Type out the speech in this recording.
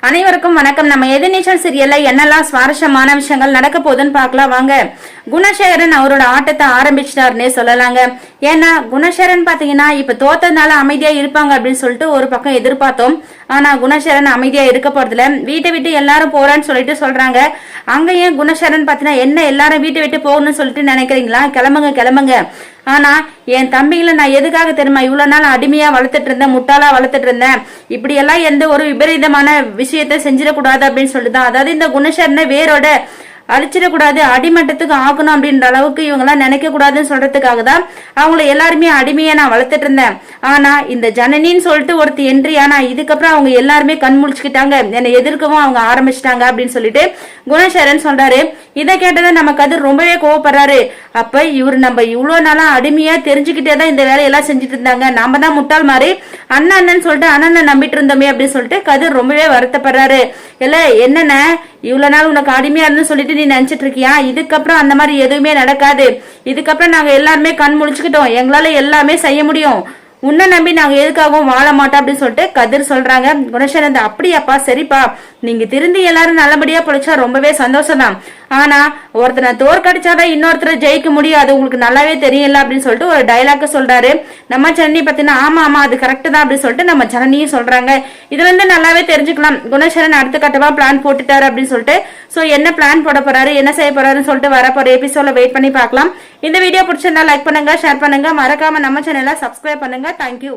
அனைவருக்கும் வணக்கம். நம்ம எதிர்நீச்சல் சீரியல்ல என்னெல்லாம் சுவாரஸ்யமான விஷயங்கள் நடக்க போகுதுன்னு பார்க்கலாம் வாங்க. குணசேகரன் அவரோட ஆட்டத்தை ஆரம்பிச்சிட்டாருன்னே சொல்லலாங்க. ஏன்னா குணசேகரன் பாத்தீங்கன்னா இப்ப தோத்ததுனால அமைதியா இருப்பாங்க அப்படின்னு சொல்லிட்டு ஒரு பக்கம் எதிர்பார்த்தோம். ஆனா குணசேகரன் அமைதியா இருக்க போறதுல வீட்டை விட்டு எல்லாரும் போறான்னு சொல்லிட்டு சொல்றாங்க. அங்கேயும் குணசேகரன் பாத்தீங்கன்னா என்ன எல்லாரும் வீட்டை விட்டு போகணும்னு சொல்லிட்டு நினைக்கிறீங்களா? கிளம்புங்க கிளம்புங்க. ஆனா என் தம்பிகளை நான் எதுக்காக தெரியுமா இவ்வளவு நாள் அடிமையா வளர்த்துட்டு இருந்தேன், முட்டாளா வளர்த்துட்டு இருந்தேன். இப்படி எல்லாம் எந்த ஒரு விபரீதமான விஷயத்த செஞ்சிடக்கூடாது அப்படின்னு சொல்லிட்டுதான், அதாவது இந்த குணசேகரனை வேரோட அழிச்சிடக்கூடாது, அடிமட்டத்துக்கு ஆகணும் அப்படின்ற அளவுக்கு இவங்க எல்லாம் நினைக்க கூடாதுன்னு சொல்றதுக்காக தான் அவங்கள எல்லாருமே அடிமையா நான் வளர்த்துட்டு இருந்தேன். ஆனா இந்த ஜனனின்னு சொல்லிட்டு ஒருத்தி என்ட்ரி, ஆனா இதுக்கப்புறம் அவங்க எல்லாருமே கண் முழிச்சுக்கிட்டாங்க, என்னை எதிர்க்கவும் அவங்க ஆரம்பிச்சிட்டாங்க அப்படின்னு சொல்லிட்டு குணசேகரன் சொல்றாரு. இதை கேட்டதை நம்ம கதிர் ரொம்பவே கோவப்படுறாரு. அப்ப இவரு நம்ம இவ்வளவு நாளா அடிமையா தெரிஞ்சுக்கிட்டே தான் இந்த வேலையெல்லாம் செஞ்சுட்டு இருந்தாங்க, நாம தான் முட்டாள் மாதிரி அண்ணன் சொல்லிட்டு அண்ணனை நம்பிட்டு இருந்தோமே அப்படின்னு சொல்லிட்டு கதிர் ரொம்பவே வருத்தப்படுறாரு. இல்ல என்னென்ன இவ்வளவு நாள் உனக்கு அடிமையா இருந்து சொல்லிட்டு நீ நினைச்சிட்டு இருக்கியா? இதுக்கப்புறம் அந்த மாதிரி எதுவுமே நடக்காது. இதுக்கப்புறம் நாங்க எல்லாருமே கண் முழிச்சுக்கிட்டோம், எங்களால எல்லாமே செய்ய முடியும், உன்னை நம்பி நாங்க எதுக்காகவும் வாழ மாட்டோம் அப்படின்னு சொல்லிட்டு கதிர் சொல்றாங்க. குணசேகரன் அப்படியாப்பா சரிப்பா, நீங்க திருந்தி எல்லாரும் நல்லபடியா பொழைச்சா ரொம்பவே சந்தோஷம் தான். ஆனா ஒருத்தனை தோற்கடிச்சாதான் இன்னொருத்தரை ஜெயிக்க முடியும், அது உங்களுக்கு நல்லாவே தெரியல அப்படின்னு சொல்லிட்டு ஒரு டைலாக் சொல்றாரு. நம்ம ஜனனி பத்தினா ஆமா ஆமா அது கரெக்ட் தான் அப்படின்னு சொல்லிட்டு நம்ம ஜனனியும் சொல்றாங்க. இதுல இருந்து நல்லாவே தெரிஞ்சுக்கலாம் குணசேகரன் அடுத்த கட்டமா பிளான் போட்டுட்டாரு அப்படின்னு சொல்லிட்டு. சோ என்ன பிளான் போட போறாரு, என்ன செய்ய போறாருன்னு சொல்லிட்டு வரப்போற எபிசோட்ல வெயிட் பண்ணி பார்க்கலாம். இந்த வீடியோ பிடிச்சிருந்தா லைக் பண்ணுங்க, ஷேர் பண்ணுங்க, மறக்காம நம்ம சேனலை சப்ஸ்கிரைப் பண்ணுங்க. தேங்க்யூ.